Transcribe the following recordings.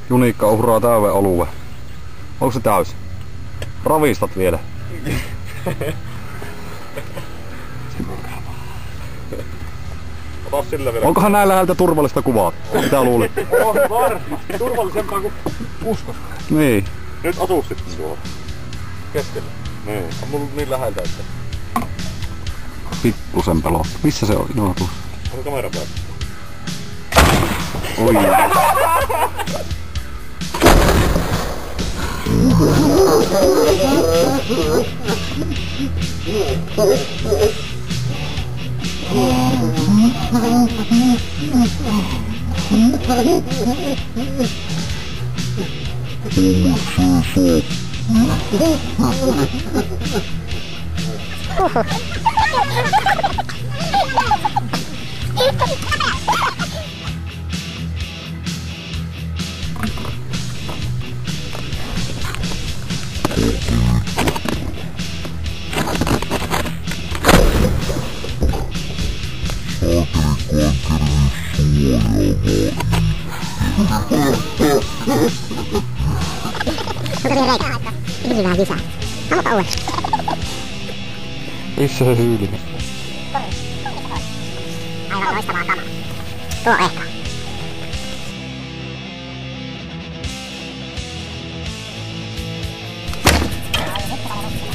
Junikka uhraa täyden oluen. Onko se täys? Ravistat vielä. Ota sillä vielä. Onkohan näin läheltä turvallista kuvaa? Mitä luulit? On varmasti. Turvallisempaa kuin uskos. Niin. Nyt otu sitten tuolla. Keskellä. Niin. On mulla niin läheltä, että... Pikkusen pelot. Missä se on? No, tuossa. Onko kamera päällä? Oi. Vähän lisää. Haluta uudestaan. Missä se hyyli? Aivan loistavaa kamaa. Tuo ehkä.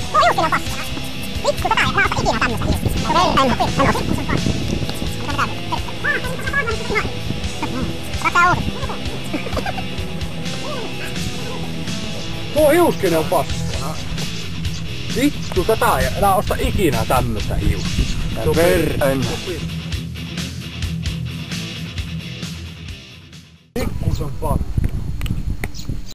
Tuo hiuskin on paskaa. Vittu, tätä ei. Mä oon ikinä tämmöstä hiuskista. En Tuo hiuskinen on paskaa. Vittu, tätä ei enää osta ikinä tämmöstä hiuskista. Verren. Pikkusen paskaa.